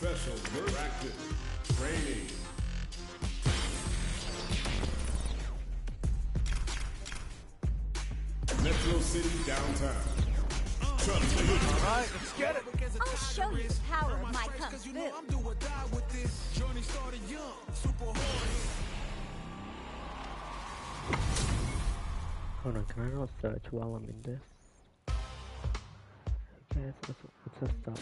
Special practice. Training. Metro City downtown. Alright, let's get it. I'll show you the power of my kung fu. Hold on, can I not search while I'm in this? Okay, so let's start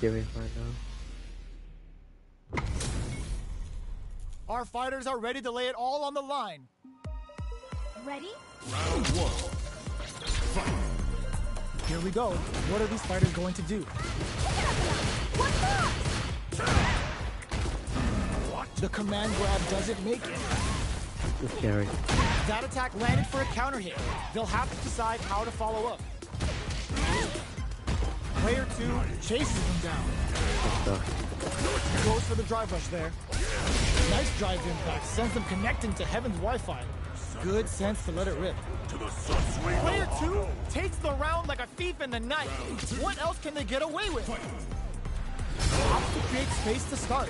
doing right now. Our fighters are ready to lay it all on the line. Ready? Round one. Fight. Here we go. What are these fighters going to do? What? The command grab doesn't make it. It's scary. That attack landed for a counter hit. They'll have to decide how to follow up. Player 2 chases them down. Goes for the drive rush there. Nice drive impact. Sends them connecting to Heaven's Wi-Fi. Good sense to let it rip. Player 2 takes the round like a thief in the night. What else can they get away with? Ops to create space to start.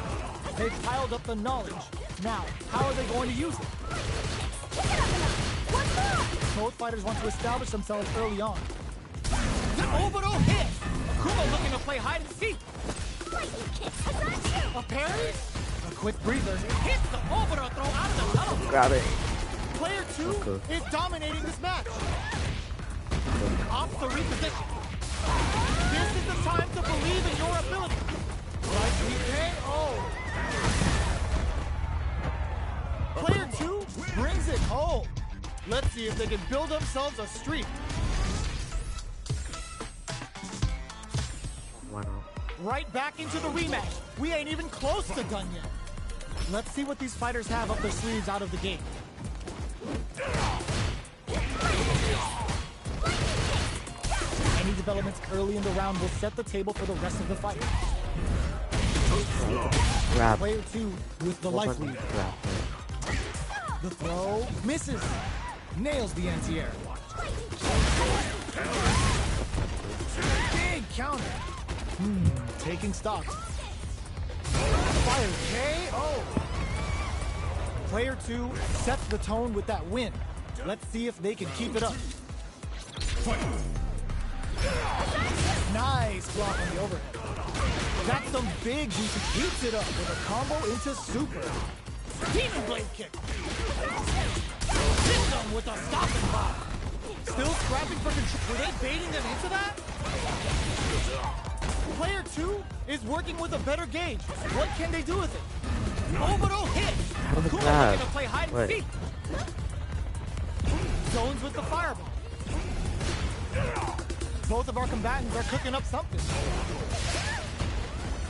They've piled up the knowledge. Now, how are they going to use it? Both fighters want to establish themselves early on. The overall hit! Akuma looking to play hide and seek. A parry? A quick breather. Hits the overall throw out of the tunnel. Grab it. Player 2 is dominating this match. Ops to reposition. This is the time to believe in your ability. Right, TKO. Player 2 brings it home. Let's see if they can build themselves a streak. Why not? Right back into the rematch. We ain't even close to done yet. Let's see what these fighters have up their sleeves out of the gate. Any developments early in the round will set the table for the rest of the fight. Grab. Player 2 with the life lead. Grab. The throw misses. Nails the anti-air. Big counter. Taking stock. Fire KO. Player 2 sets the tone with that win. Let's see if they can keep it up. Nice block on the overhead. That's some big juice. Keeps it up with a combo into super. Demon blade kick. Hit them with a stopping block. Still scrapping for control. Were they baiting them into that? Player 2 is working with a better gauge. What can they do with it? Overall hit. Kuma looking to play hide and seek. Zones with the fireball. Both of our combatants are cooking up something.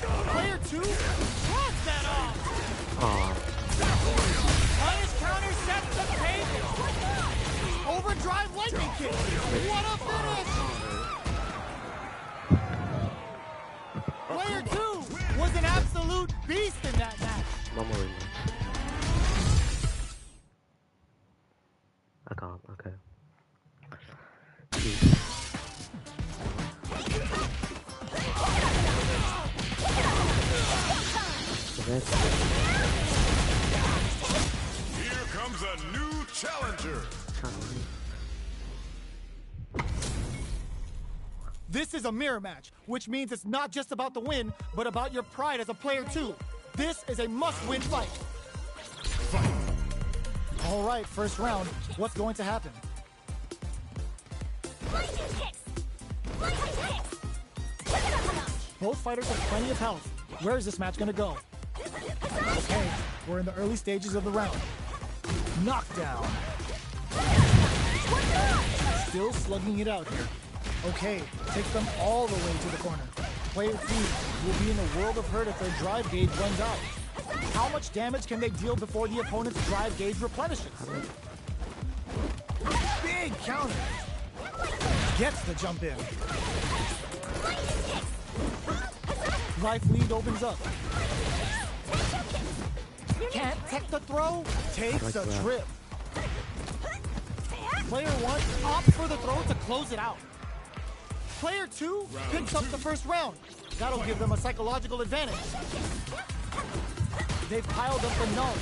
Player 2 shrugs that off. Punish counter sets the table. Overdrive lightning kick. What a finish! Player 2 was an absolute beast in that match. I can't, okay. Here comes a new challenger. This is a mirror match, which means it's not just about the win, but about your pride as a player too. This is a must-win fight. All right, first round. What's going to happen? Both fighters have plenty of health. Where is this match gonna go? Okay, we're in the early stages of the round. Knockdown. Still slugging it out here. Okay, takes them all the way to the corner. Player 2 will be in a world of hurt if their drive gauge runs out. How much damage can they deal before the opponent's drive gauge replenishes? Big counter. Gets the jump in. Life lead opens up. Can't tech the throw. Takes a trip. Player 1 opts for the throw to close it out. Player 2 picks up the first round. That'll give them a psychological advantage. They've piled up the knowledge.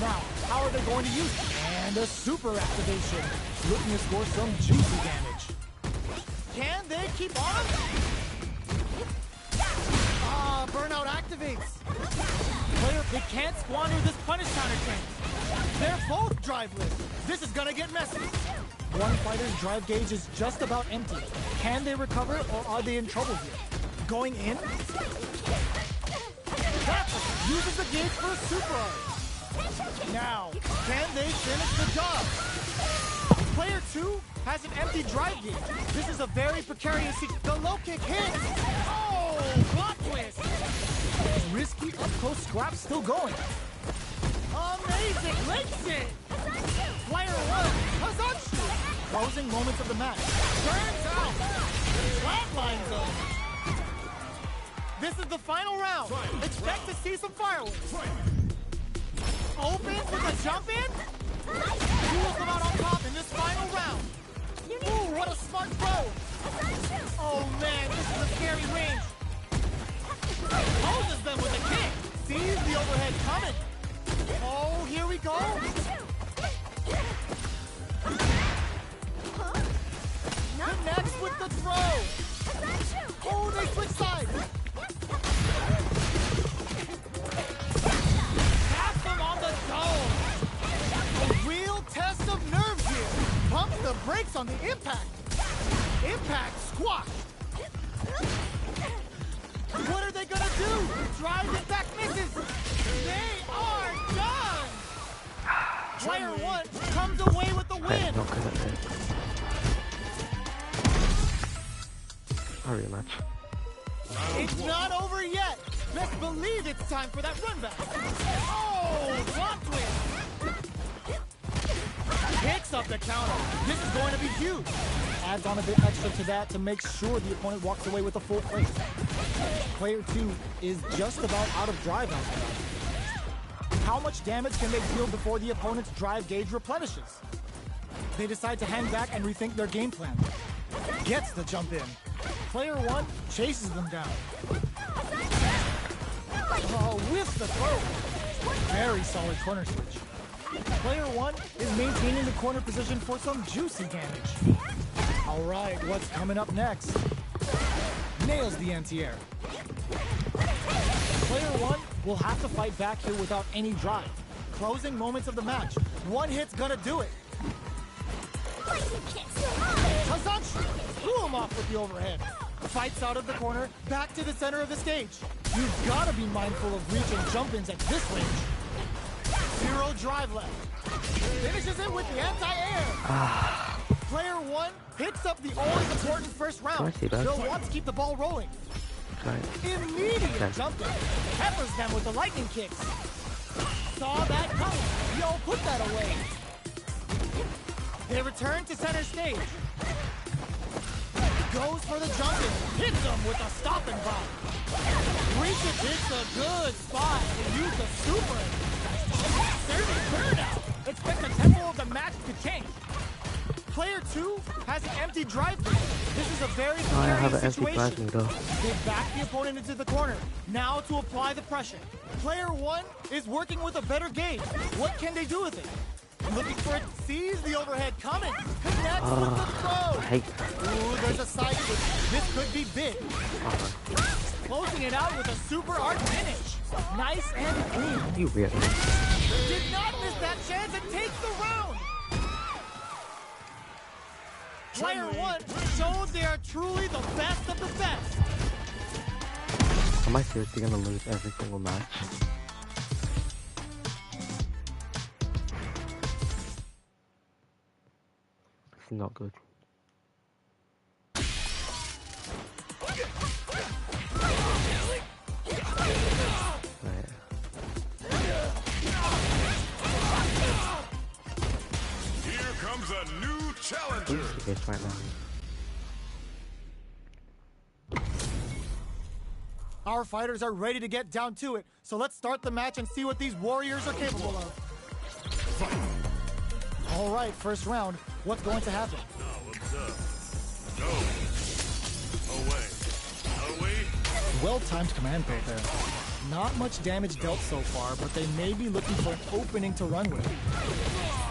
Now, how are they going to use it? And a super activation. Looking to score some juicy damage. Can they keep on? Burnout activates. Player, they can't squander this punish counter chain. They're both driveless. This is gonna get messy. One fighter's drive gauge is just about empty. Can they recover or are they in trouble here? Going in? Uses the gauge for a super art. Now, can they finish the job? Player 2 has an empty drive gauge. This is a very precarious situation. The low kick hits. Oh, plot twist. Risky up-close scrap still going. Amazing links it. Player 1 Hazatsu. Closing moments of the match. Turns out. Flatlines them. This is the final round. Expect to see some fireworks. Opens with a jump in. Who will come out on top in this final round? Ooh, what a smart throw. Oh man, this is a scary range. Poses them with a kick. Sees the overhead coming. Oh, here we go. Connects with the throw. Oh, they switch sides. Tap them on the dome. A real test of nerves here. Pumps the brakes on the impact. Impact squash. What are they gonna do? Drive impact misses. They are done. Player 1 comes away with the win. Not good at this. Hurry match. It's not over yet. Best believe it's time for that run back. Oh, plot twist. Picks up the counter. This is going to be huge. Adds on a bit extra to that to make sure the opponent walks away with a full plate. Player 2 is just about out of drive after that. How much damage can they deal before the opponent's drive gauge replenishes? They decide to hang back and rethink their game plan. Gets the jump in. Player 1 chases them down. Oh, whiffs the throw. Very solid corner switch. Player 1 is maintaining the corner position for some juicy damage. All right, what's coming up next? Nails the anti-air. Player 1 will have to fight back here without any drive. Closing moments of the match. One hit's gonna do it. Hazatsu threw him off with the overhead. Fights out of the corner, back to the center of the stage. You've gotta be mindful of reach and jump-ins at this range. Zero drive left. Finishes it with the anti-air. Player 1 picks up the always important first round. They'll want to keep the ball rolling. Immediate jump in. Peppers them with the lightning kicks. Saw that coming. Yo, put that away. They return to center stage. Goes for the jump in. Hits them with a stop and pop. Reaches hits a good spot and use a super. Serving burnout. Expect the tempo of the match to change. Player 2 has an empty drive through. This is a very precarious situation. They back the opponent into the corner. Now to apply the pressure. Player 1 is working with a better gauge. What can they do with it? Looking for it, sees the overhead coming. Connects with the throw. Ooh, there's a side switch. This could be big. Closing it out with a super art finish. Nice and clean. You really? Did not miss that chance and takes the round. Player 1 shows they are truly the best of the best. Am I seriously gonna lose every single match? It's not good. Here comes a new challenger. Who's the best right now? Our fighters are ready to get down to it, so let's start the match and see what these warriors are capable of. All right, first round. What's going to happen? Now observe. Go. Away. Well-timed command play there. Not much damage dealt so far, but they may be looking for an opening to run with.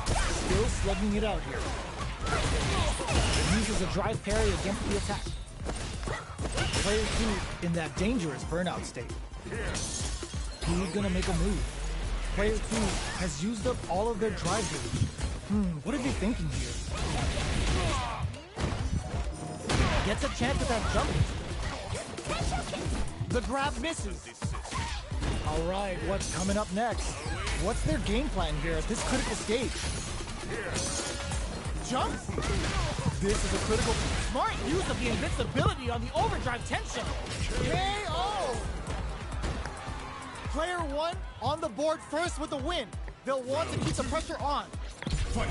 Still slugging it out here. Uses a drive parry against the attack. Player 2 in that dangerous burnout state. Who's gonna make a move? Player 2 has used up all of their drive gauge. What are they thinking here? Gets a chance at that jump. The grab misses. All right, what's coming up next? What's their game plan here at this critical stage? Jumps? This is a critical, smart use of the invincibility on the overdrive tension. KO! Player 1 on the board first with the win. They'll want to keep the pressure on. Fight.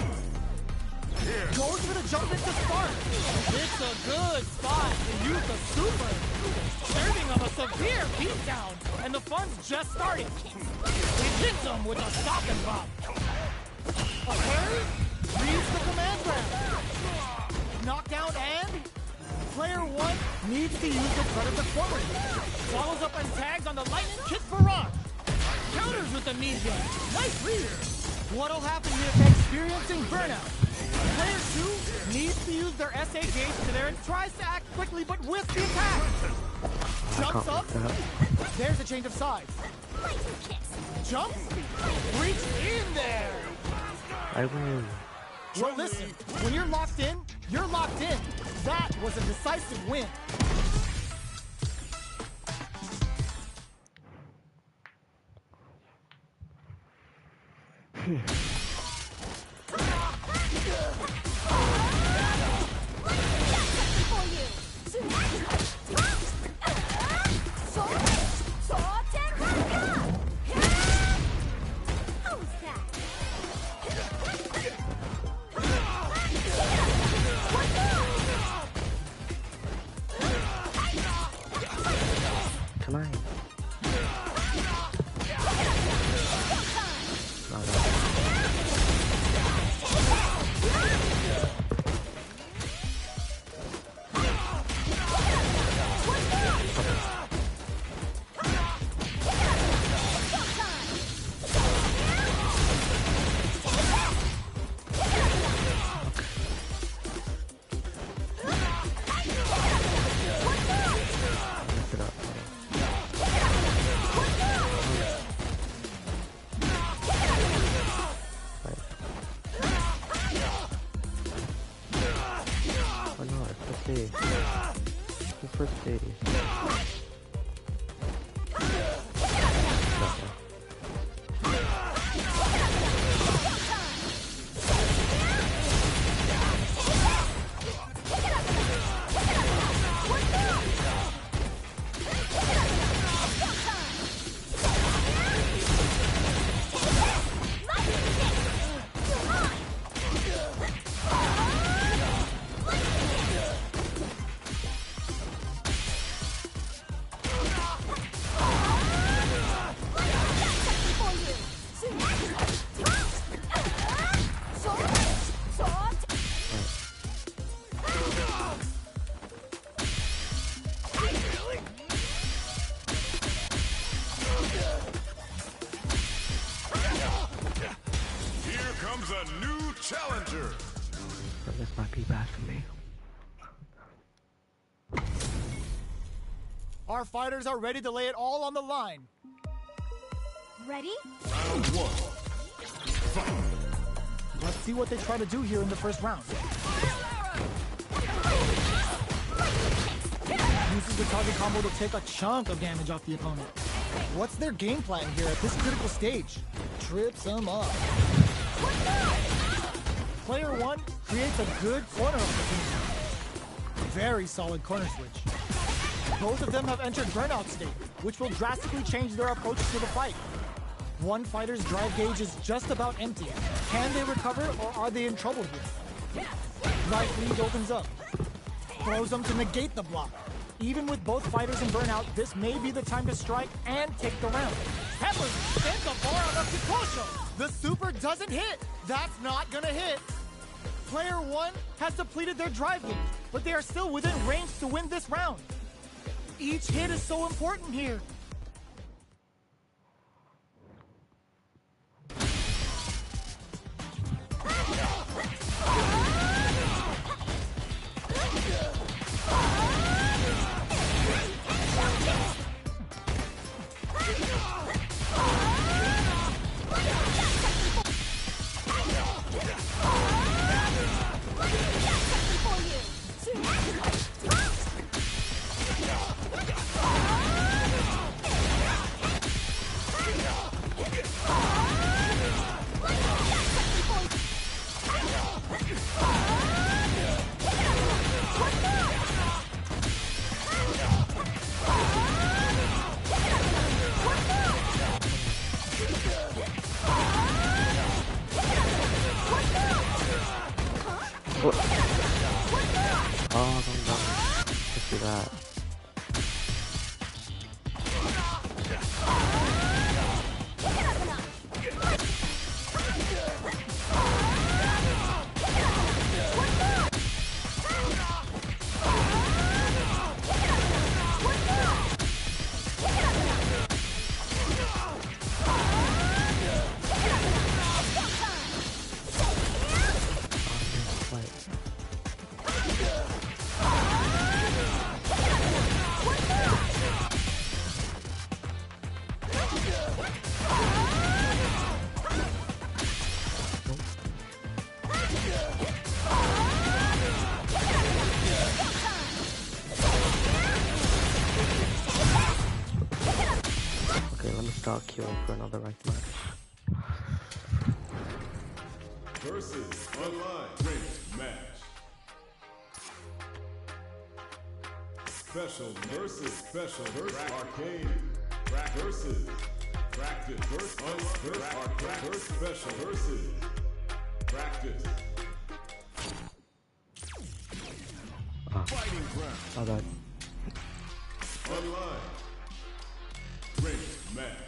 Here. Goes for the jump into start. It's a good spot to use the super. Serving of a severe beatdown, and the fun's just starting. He hits him with a stop and pop. A parry? Reads the command grab. Knockdown and player 1 needs to use the predator forward. Follows up and tags on the lightning kick barrage. Counters with the knee gun. Nice reader. What'll happen here is experiencing burnout. Player 2 needs to use their SA gauge to there and tries to act quickly but with the attack. Jumps up. There's a change of sides. Jumps. Reach in there. I win. Well, listen, when you're locked in, you're locked in. That was a decisive win. Can I? First day. A new challenger. This might be bad for me. Our fighters are ready to lay it all on the line. Ready? Round 1. Fight. Let's see what they try to do here in the first round. uses the target combo to take a chunk of damage off the opponent. What's their game plan here at this critical stage? Trips them up. Player 1 creates a good corner opportunity. Very solid corner switch. Both of them have entered burnout state, which will drastically change their approach to the fight. One fighter's drive gauge is just about empty. Can they recover, or are they in trouble here? Right lead opens up. Throws them to negate the block. Even with both fighters in burnout, this may be the time to strike and take the round. Peppers sends a bar on up to Kosho. The super doesn't hit. That's not gonna hit. Player 1 has depleted their drive gauge, but they are still within range to win this round. Each hit is so important here. Oh, don't just do that. Start queuing for another ranked match. Versus online ranked match. Special versus arcade. Versus practice versus arcade versus special versus practice. Fighting ground. Oh, that. Online ranked match.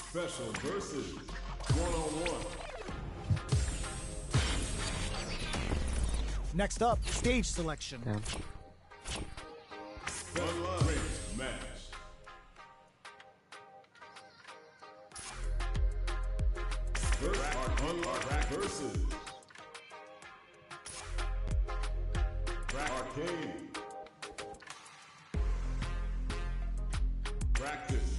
Special versus one-on-one. Next up, stage selection. Damn. Online ranked match. Versus arcade. Practice.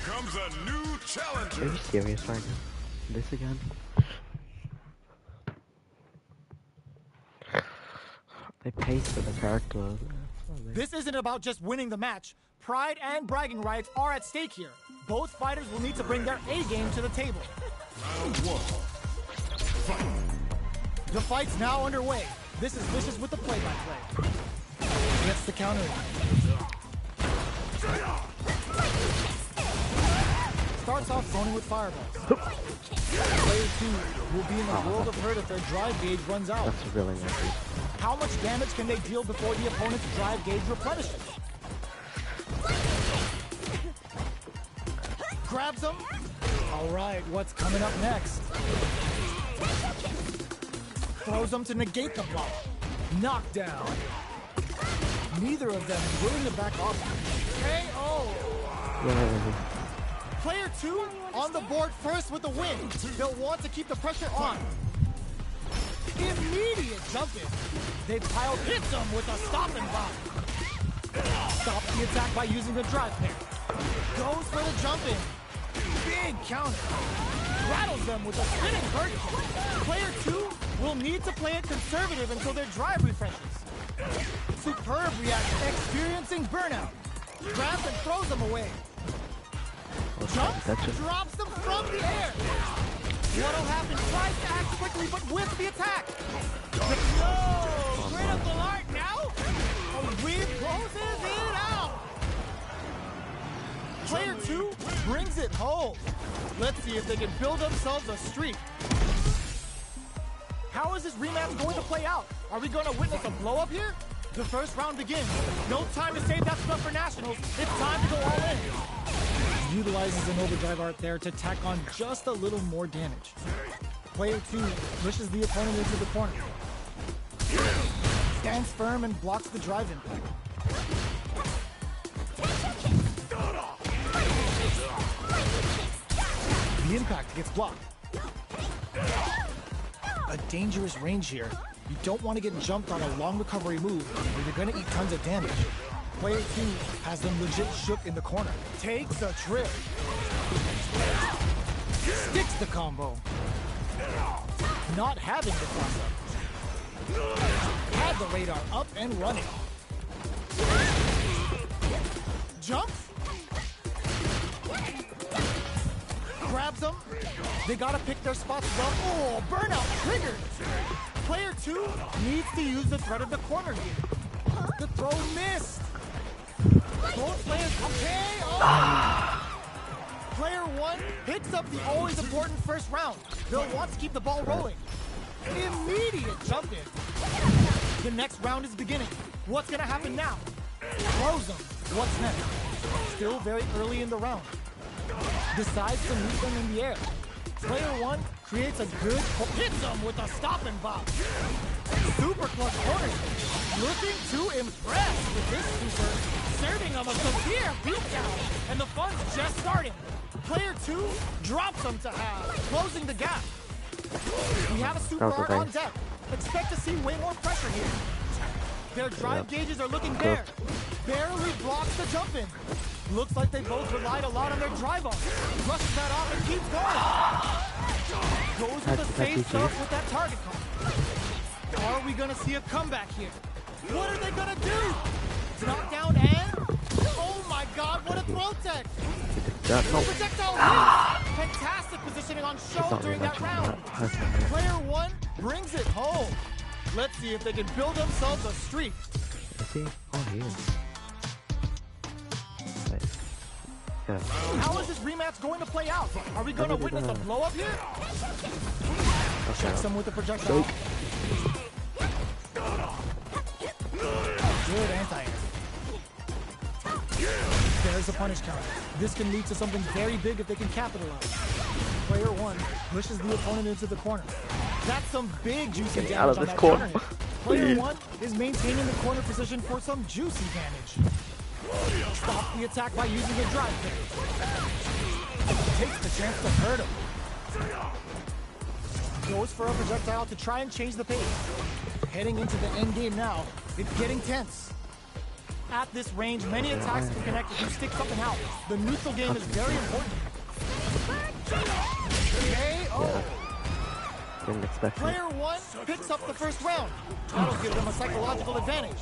comes a new Are challenger. you serious right now? This again? They pasted the character. This isn't about just winning the match. Pride and bragging rights are at stake here. Both fighters will need to bring their A game to the table. Round one. Fight. The fight's now underway. This is Vicious with the play-by-play. Gets the counter. Starts off zoning with fireballs. Player 2 will be in the world of hurt if their drive gauge runs out. That's really nasty. How much damage can they deal before the opponent's drive gauge replenishes? Grabs him. All right, what's coming up next? Throws him to negate the block. Knockdown. Neither of them willing to back off. KO. Yeah. Player 2 on the board first with the win. They'll want to keep the pressure on. Immediate jump in. They piled hits him with a stop and block. Stops the attack by using the drive pair. Goes for the jump in. Big counter. Rattles them with a spinning bird kick. Player 2 will need to play it conservative until their drive refreshes. Superb reaction, experiencing burnout. Grabs and throws them away. Jumps, drops them from the air. What'll happen? Tries to act quickly, but with the attack. No! Critical art now? A whip closes it out. Player 2 brings it home. Let's see if they can build themselves a streak. How is this rematch going to play out? Are we going to witness a blow-up here? The first round begins. No time to save that stuff for nationals. It's time to go all in. Utilizes an overdrive art there to tack on just a little more damage. Player 2 pushes the opponent into the corner. Stands firm and blocks the drive impact. The impact gets blocked. A dangerous range here. You don't want to get jumped on a long recovery move, or you're going to eat tons of damage. Player 2 has them legit shook in the corner. Takes a trip. Sticks the combo. Not having the cross-up. Had the radar up and running. Jumps. Grabs them. They gotta pick their spots well. Oh, burnout triggered. Player 2 needs to use the threat of the corner here. The throw missed. Both players, okay. Oh. Player 1 picks up the always important first round. They'll want to keep the ball rolling. Immediate jump in. The next round is beginning. What's gonna happen now? Throws them. What's next? Still very early in the round. Decides to meet them in the air. Player 1 creates a good hits them with a stop and bop. Super clutch corner. Looking to impress with this super, serving them a severe beatdown, and the fun's just starting. Player 2 drops them to half, closing the gap. We have a super art on deck. Expect to see way more pressure here. Their drive gauges are looking bare. Barely blocks the jump in. Looks like they both relied a lot on their drive off. Rushes that off and keeps going. Goes with the safe stuff with that target call. Are we gonna see a comeback here? What are they gonna do? Knockdown and... Oh my god, what a throw tech! Projectile hit! Fantastic positioning on show during that round. Player 1 brings it home. Let's see if they can build themselves a streak. See? Oh, he is. How is this rematch going to play out? Are we going to witness a blow-up here? Checks him with the projectile. Good anti-air. There's a punish counter. This can lead to something very big if they can capitalize. Player 1 pushes the opponent into the corner. That's some big juicy damage out of on this that corner. counter hit. Player 1 is maintaining the corner position for some juicy damage. Stops the attack by using the drive pick. Takes the chance to hurt him. Goes for a projectile to try and change the pace. Heading into the end game now. It's getting tense. At this range, many attacks can connect if you stick something out. The neutral game is very important. KO. Didn't expect it. Player 1 picks up the first round. That'll give them a psychological advantage.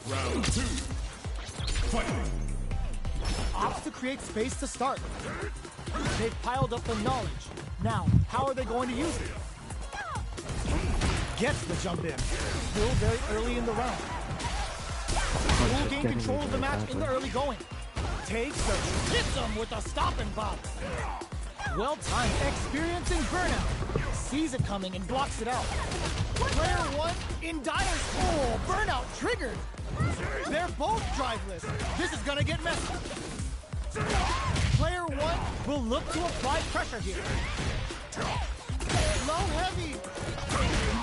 Round 2. Fight. Opts to create space to start. They've piled up the knowledge. Now, how are they going to use it? Gets the jump in. Still very early in the round. Will gain control of the match in the early going. Takes the hits him with a stop and bop. Well timed. Experiencing burnout. Sees it coming and blocks it out. Player 1 in dire. Oh, burnout triggered. They're both driveless. This is gonna get messy. Player 1 will look to apply pressure here. Low heavy.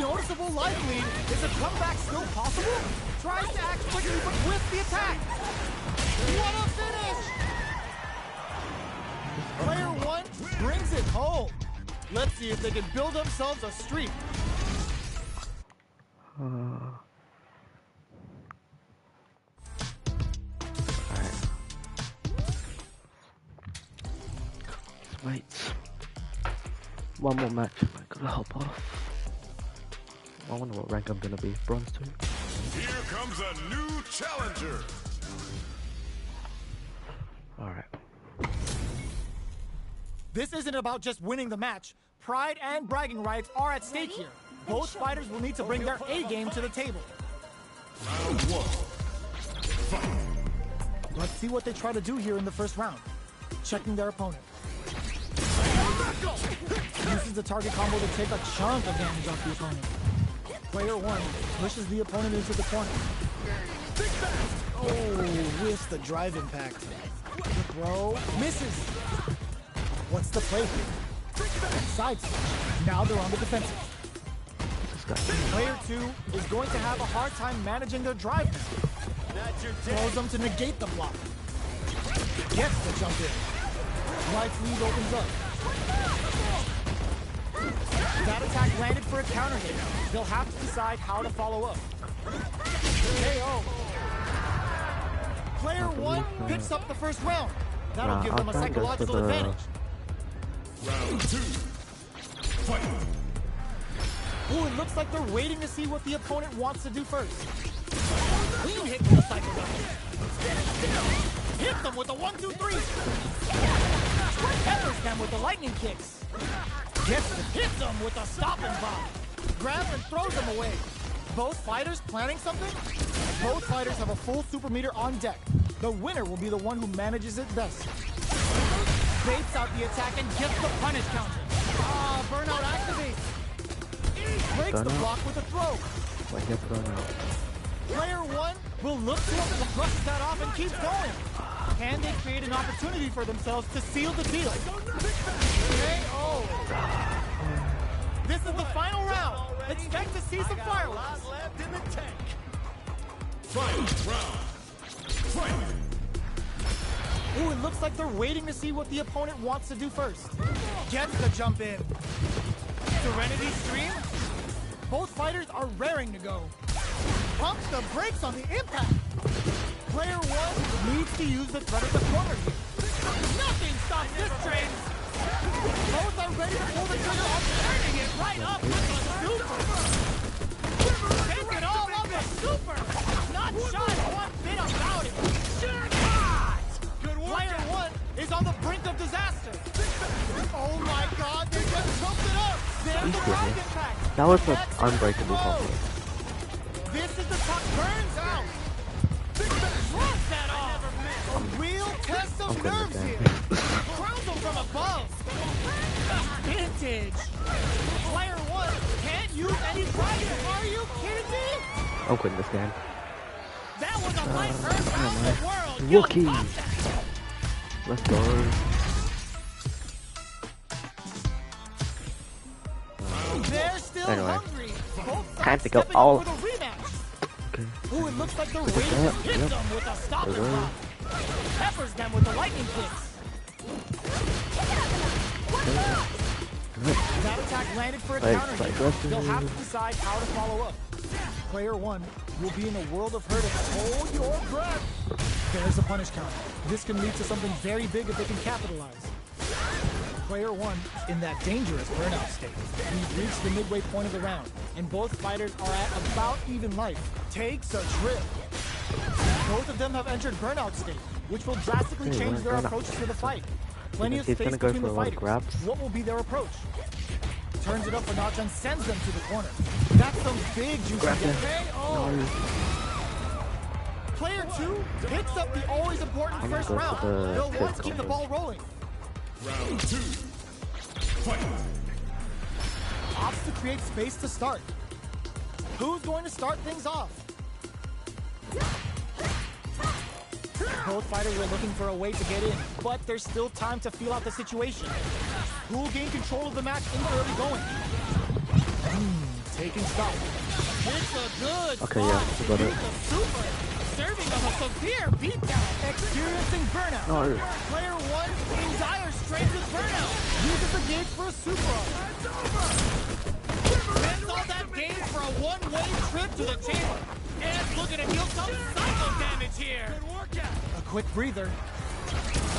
Noticeable life lead. Is a comeback still possible? Tries to act quickly but with the attack. What a finish! Player 1 brings it home. Let's see if they can build themselves a streak. Wait. One more match and I gotta hop off. I wonder what rank I'm gonna be. Bronze 2. Here comes a new challenger. Alright. This isn't about just winning the match. Pride and bragging rights are at stake here. Both fighters will need to bring their A game to the table. Round 1. Fight. Let's see what they try to do here in the first round. Checking their opponent. Uses the target combo to take a chunk of damage off the opponent. Player 1 pushes the opponent into the corner. Oh, with the drive impact. The throw misses. What's the play here? Side switch. Now they're on the defensive. Player 2 is going to have a hard time managing their drive now. Throws them to negate the block. Gets the jump in. Right lead opens up. That attack landed for a counter hit. They'll have to decide how to follow up. KO. Player 1 picks up the first round. That'll give them a psychological advantage. Round 2. Fight. Ooh, it looks like they're waiting to see what the opponent wants to do first. Clean hit with the cycle round. Hit them with a 1-2-3. Peppers them with the lightning kicks. Hits them with a stop and bomb. Grabs and throws them away. Both fighters planning something? Both fighters have a full super meter on deck. The winner will be the one who manages it best. Baits out the attack and gets the punish counter. Ah, burnout activates. Breaks the block with a throw. Player 1 will look to brush that off and keep going. Can they create an opportunity for themselves to seal the deal? KO. This is the final round. Expect to see some fireworks. Left in the tank. Fight. Round. Fight. Ooh, it looks like they're waiting to see what the opponent wants to do first. Gets the jump in. Serenity Stream? Both fighters are raring to go. Pumps the brakes on the impact. Player 1 needs to use the threat of the corner here. Nothing stops this train. Both are ready to pull the trigger on turning it right up with the super. Take it all up with super. Not shy one bit about it. Good work. Player 1 is on the brink of disaster. Oh my god, they just choked it up. There's the drive impact. That was an unbreakable combo. This is the top burns out. Drop that off. A real test of nerves here. Crowns them from above. Vintage. Player 1 can't use any drive. Are you kidding me? I'm quitting this game. That was a light earth around the world. Rookie. Let's go. They're still hungry. Time to go all. Okay. Ooh, it looks like they're waiting to hit them with a stop and block. Peppers them with the lightning kicks. That attack landed for a counter hit. They'll have to decide how to follow up. Player 1 will be in a world of hurt if hold your breath. There's a punish counter. This can lead to something very big if they can capitalize. Player 1 in that dangerous burnout state. We've reached the midway point of the round, and both fighters are at about even life. Takes a trip. Both of them have entered burnout state, which will drastically change their approaches to the fight. Plenty of space between the fighters. What will be their approach? Turns it up a notch and sends them to the corner. That's some big juicy get. Oh. Player 2 picks up the always important first round. They'll want to keep the ball rolling. Round 2. Fight. Opts to create space to start. Who's going to start things off? Both fighters are looking for a way to get in, but there's still time to feel out the situation. Who will gain control of the match in the early going? Taking stock. It's a good okay, yeah, we got it. Super. Serving them a severe beatdown. Experiencing burnout. No. Player 1 in dire straits with burnout. Uses the gauge for a super. Spends all that gauge for a one-way trip to the chamber. And it's looking to deal some psycho damage here. A quick breather.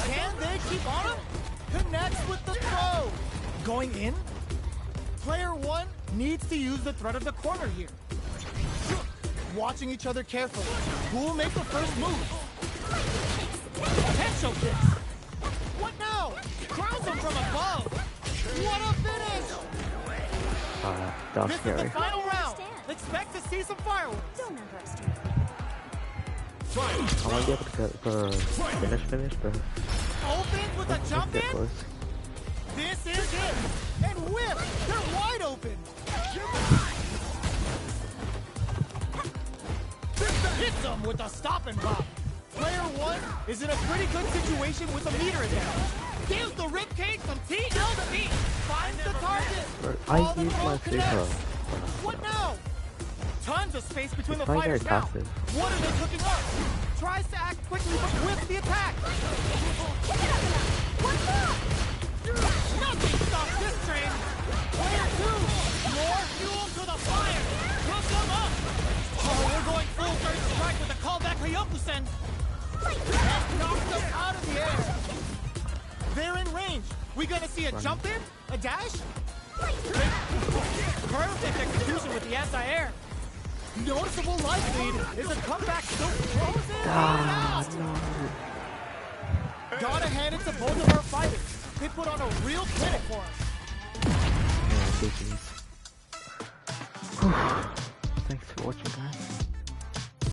Can they keep on him? Connects with the throw. Going in? Player 1 needs to use the threat of the corner here. Watching each other carefully. Who will make the first move? Head showcase. What now? Crowns him from above. What a finish! That was This scary. is the final round. Expect to see some fireworks. Don't underestimate. I might be able to get the finish, but Opens with a jump get in. close. This is it. And whip. They're wide open. Hits them with a stop and pop. Player 1 is in a pretty good situation with a meter advantage. Gives the ribcage some TLC. Finds the target. I All the use throw my connects. super. What now? Tons of space between the It's not very fighters now. passive. What are they cooking up? Tries to act quickly, but whips the attack. What's up? Nothing stops this train. Player 2, more fuel to the fire. Cook them up. Oh, we're going full third strike with a callback Hyokusen. Knocks them out of the air. They're in range. We gonna see a jump in? A dash? Perfect execution with the anti-air. Noticeable life lead. Is a comeback still frozen? No. Gotta hand it to both of our fighters. They put on a real clinic for us. Yeah, GG's. Thanks for watching, guys.